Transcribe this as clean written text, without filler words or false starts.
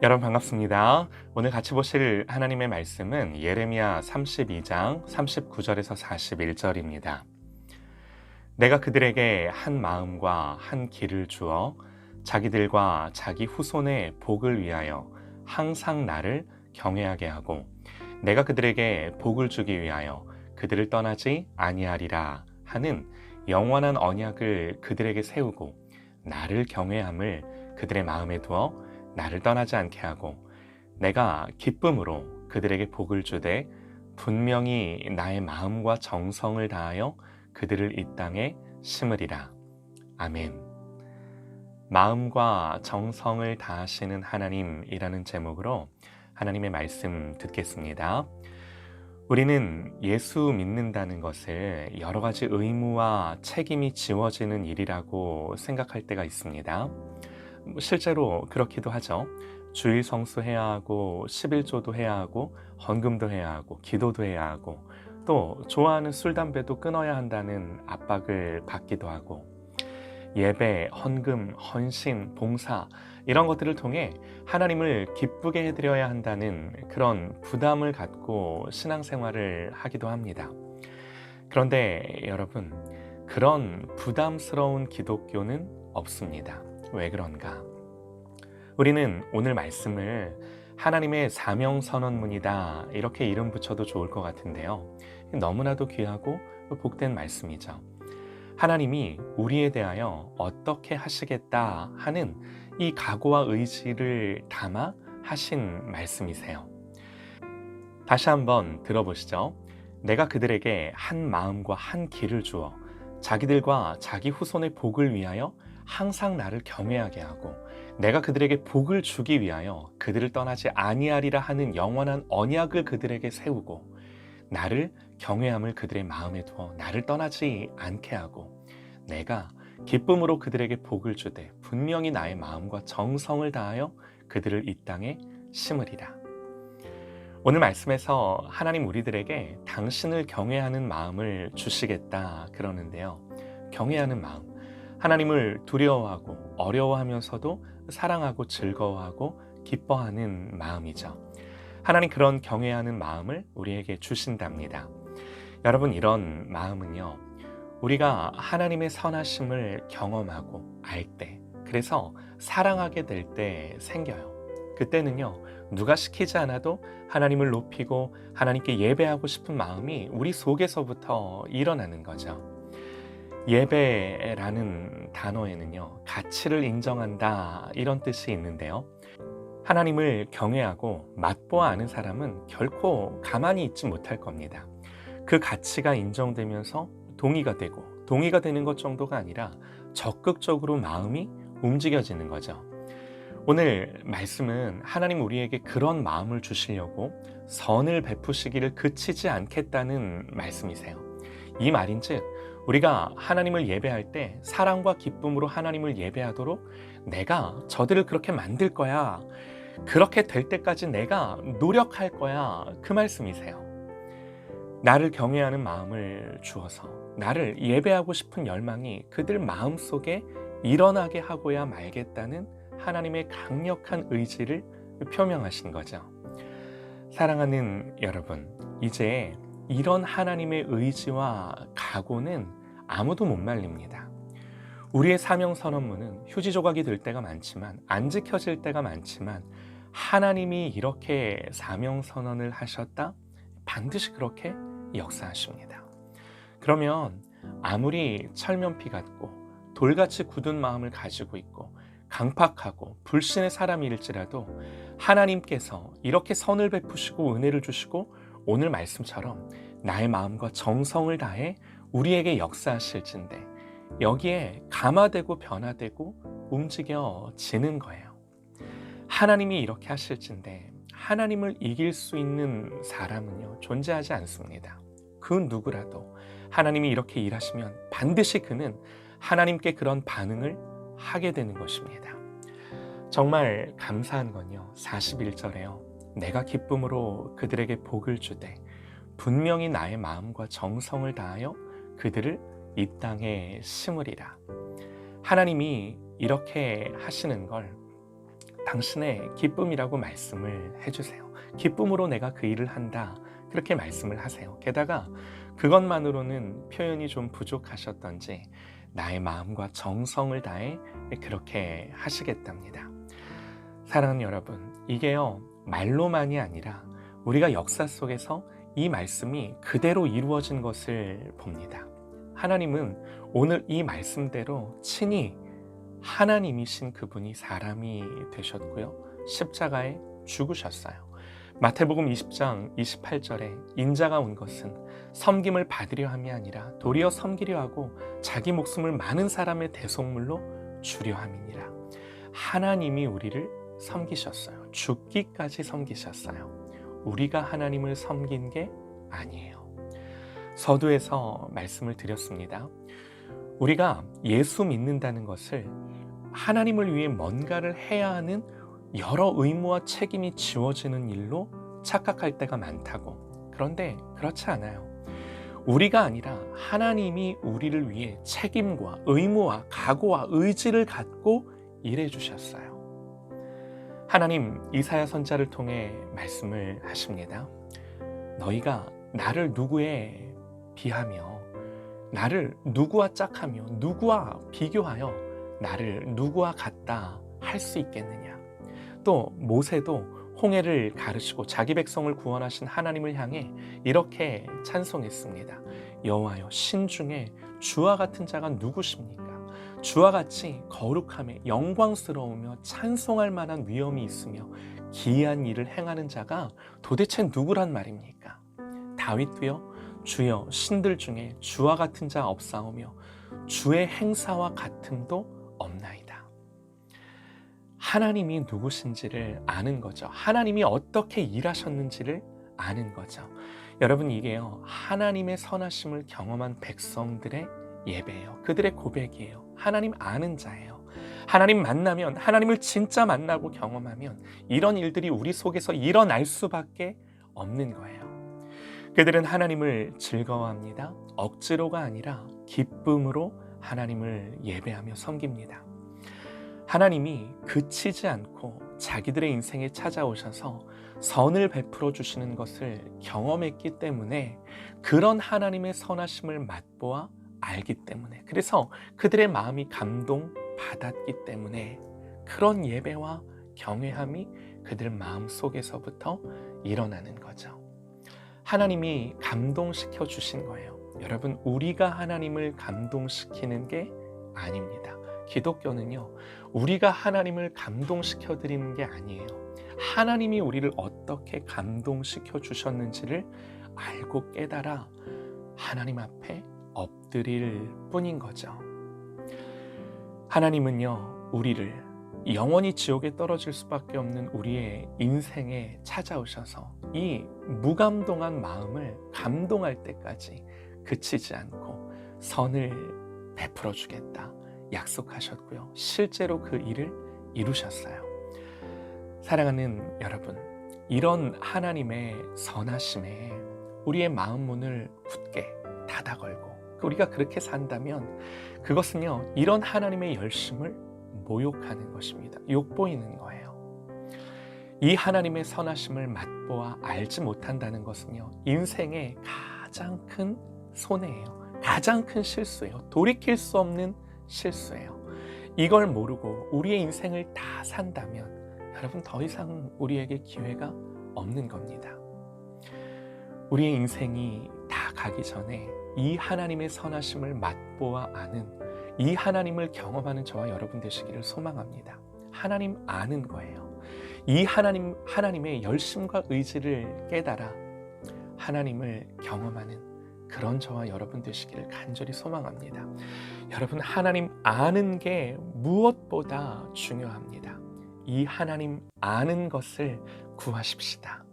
여러분 반갑습니다. 오늘 같이 보실 하나님의 말씀은 예레미야 32장 39절에서 41절입니다. 내가 그들에게 한 마음과 한 길을 주어 자기들과 자기 후손의 복을 위하여 항상 나를 경외하게 하고 내가 그들에게 복을 주기 위하여 그들을 떠나지 아니하리라 하는 영원한 언약을 그들에게 세우고 나를 경외함을 그들의 마음에 두어 나를 떠나지 않게 하고 내가 기쁨으로 그들에게 복을 주되 분명히 나의 마음과 정성을 다하여 그들을 이 땅에 심으리라. 아멘. 마음과 정성을 다하시는 하나님이라는 제목으로 하나님의 말씀 듣겠습니다. 우리는 예수 믿는다는 것을 여러 가지 의무와 책임이 지워지는 일이라고 생각할 때가 있습니다. 실제로 그렇기도 하죠. 주일 성수해야 하고 11조도 해야 하고 헌금도 해야 하고 기도도 해야 하고 또 좋아하는 술, 담배도 끊어야 한다는 압박을 받기도 하고 예배, 헌금, 헌신, 봉사 이런 것들을 통해 하나님을 기쁘게 해드려야 한다는 그런 부담을 갖고 신앙생활을 하기도 합니다. 그런데 여러분, 그런 부담스러운 기독교는 없습니다. 왜 그런가? 우리는 오늘 말씀을 하나님의 사명선언문이다 이렇게 이름 붙여도 좋을 것 같은데요. 너무나도 귀하고 복된 말씀이죠. 하나님이 우리에 대하여 어떻게 하시겠다 하는 이 각오와 의지를 담아 하신 말씀이세요. 다시 한번 들어보시죠. 내가 그들에게 한 마음과 한 길을 주어 자기들과 자기 후손의 복을 위하여 항상 나를 경외하게 하고 내가 그들에게 복을 주기 위하여 그들을 떠나지 아니하리라 하는 영원한 언약을 그들에게 세우고 나를 경외함을 그들의 마음에 두어 나를 떠나지 않게 하고 내가 기쁨으로 그들에게 복을 주되 분명히 나의 마음과 정성을 다하여 그들을 이 땅에 심으리라. 오늘 말씀에서 하나님 우리들에게 당신을 경외하는 마음을 주시겠다 그러는데요. 경외하는 마음, 하나님을 두려워하고 어려워하면서도 사랑하고 즐거워하고 기뻐하는 마음이죠. 하나님 그런 경외하는 마음을 우리에게 주신답니다. 여러분, 이런 마음은요, 우리가 하나님의 선하심을 경험하고 알 때, 그래서 사랑하게 될 때 생겨요. 그때는요, 누가 시키지 않아도 하나님을 높이고 하나님께 예배하고 싶은 마음이 우리 속에서부터 일어나는 거죠. 예배라는 단어에는요, 가치를 인정한다 이런 뜻이 있는데요. 하나님을 경외하고 맛보아 아는 사람은 결코 가만히 있지 못할 겁니다. 그 가치가 인정되면서 동의가 되는 것 정도가 아니라 적극적으로 마음이 움직여지는 거죠. 오늘 말씀은 하나님 우리에게 그런 마음을 주시려고 선을 베푸시기를 그치지 않겠다는 말씀이세요. 이 말인즉 우리가 하나님을 예배할 때 사랑과 기쁨으로 하나님을 예배하도록 내가 저들을 그렇게 만들 거야. 그렇게 될 때까지 내가 노력할 거야. 그 말씀이세요. 나를 경외하는 마음을 주어서 나를 예배하고 싶은 열망이 그들 마음속에 일어나게 하고야 말겠다는 하나님의 강력한 의지를 표명하신 거죠. 사랑하는 여러분, 이제 이런 하나님의 의지와 각오는 아무도 못 말립니다. 우리의 사명 선언문은 휴지 조각이 될 때가 많지만 안 지켜질 때가 많지만 하나님이 이렇게 사명 선언을 하셨다? 반드시 그렇게 역사하십니다. 그러면 아무리 철면피 같고 돌같이 굳은 마음을 가지고 있고 강팍하고 불신의 사람일지라도 하나님께서 이렇게 선을 베푸시고 은혜를 주시고 오늘 말씀처럼 나의 마음과 정성을 다해 우리에게 역사하실진데 여기에 감화되고 변화되고 움직여지는 거예요. 하나님이 이렇게 하실진데 하나님을 이길 수 있는 사람은요, 존재하지 않습니다. 그 누구라도 하나님이 이렇게 일하시면 반드시 그는 하나님께 그런 반응을 하게 되는 것입니다. 정말 감사한 건요, 41절에요. 내가 기쁨으로 그들에게 복을 주되 분명히 나의 마음과 정성을 다하여 그들을 이 땅에 심으리라. 하나님이 이렇게 하시는 걸 당신의 기쁨이라고 말씀을 해주세요. 기쁨으로 내가 그 일을 한다. 그렇게 말씀을 하세요. 게다가 그것만으로는 표현이 좀 부족하셨던지 나의 마음과 정성을 다해 그렇게 하시겠답니다. 사랑하는 여러분, 이게요 말로만이 아니라 우리가 역사 속에서 이 말씀이 그대로 이루어진 것을 봅니다. 하나님은 오늘 이 말씀대로 친히 하나님이신 그분이 사람이 되셨고요. 십자가에 죽으셨어요. 마태복음 20장 28절에 인자가 온 것은 섬김을 받으려 함이 아니라 도리어 섬기려 하고 자기 목숨을 많은 사람의 대속물로 주려 함이니라. 하나님이 우리를 섬기셨어요. 죽기까지 섬기셨어요. 우리가 하나님을 섬긴 게 아니에요. 서두에서 말씀을 드렸습니다. 우리가 예수 믿는다는 것을 하나님을 위해 뭔가를 해야 하는 여러 의무와 책임이 지워지는 일로 착각할 때가 많다고. 그런데 그렇지 않아요. 우리가 아니라 하나님이 우리를 위해 책임과 의무와 각오와 의지를 갖고 일해 주셨어요. 하나님 이사야 선지자를 통해 말씀을 하십니다. 너희가 나를 누구에 비하며 나를 누구와 짝하며 누구와 비교하여 나를 누구와 같다 할 수 있겠느냐. 또 모세도 홍해를 가르치고 자기 백성을 구원하신 하나님을 향해 이렇게 찬송했습니다. 여호와여 신중에 주와 같은 자가 누구십니까? 주와 같이 거룩함에 영광스러우며 찬송할 만한 위엄이 있으며 기이한 일을 행하는 자가 도대체 누구란 말입니까? 다윗도요 주여 신들 중에 주와 같은 자 없사오며 주의 행사와 같음도 없나이다. 하나님이 누구신지를 아는 거죠. 하나님이 어떻게 일하셨는지를 아는 거죠. 여러분 이게요 하나님의 선하심을 경험한 백성들의 예배예요. 그들의 고백이에요. 하나님 아는 자예요. 하나님 만나면 하나님을 진짜 만나고 경험하면 이런 일들이 우리 속에서 일어날 수밖에 없는 거예요. 그들은 하나님을 즐거워합니다. 억지로가 아니라 기쁨으로 하나님을 예배하며 섬깁니다. 하나님이 그치지 않고 자기들의 인생에 찾아오셔서 선을 베풀어 주시는 것을 경험했기 때문에 그런 하나님의 선하심을 맛보아 알기 때문에 그래서 그들의 마음이 감동받았기 때문에 그런 예배와 경외함이 그들 마음 속에서부터 일어나는 거죠. 하나님이 감동시켜 주신 거예요. 여러분 우리가 하나님을 감동시키는 게 아닙니다. 기독교는요 우리가 하나님을 감동시켜 드리는 게 아니에요. 하나님이 우리를 어떻게 감동시켜 주셨는지를 알고 깨달아 하나님 앞에 엎드릴 뿐인 거죠. 하나님은요 우리를 영원히 지옥에 떨어질 수밖에 없는 우리의 인생에 찾아오셔서 이 무감동한 마음을 감동할 때까지 그치지 않고 선을 베풀어 주겠다 약속하셨고요. 실제로 그 일을 이루셨어요. 사랑하는 여러분, 이런 하나님의 선하심에 우리의 마음 문을 굳게 닫아 걸고 우리가 그렇게 산다면 그것은요 이런 하나님의 열심을 모욕하는 것입니다. 욕보이는 거예요. 이 하나님의 선하심을 맛보아 알지 못한다는 것은요 인생의 가장 큰 손해예요. 가장 큰 실수예요. 돌이킬 수 없는 실수예요. 이걸 모르고 우리의 인생을 다 산다면 여러분 더 이상 우리에게 기회가 없는 겁니다. 우리의 인생이 다 가기 전에 이 하나님의 선하심을 맛보아 아는 이 하나님을 경험하는 저와 여러분 되시기를 소망합니다. 하나님 아는 거예요. 이 하나님의 열심과 의지를 깨달아 하나님을 경험하는 그런 저와 여러분 되시기를 간절히 소망합니다. 여러분 하나님 아는 게 무엇보다 중요합니다. 이 하나님 아는 것을 구하십시다.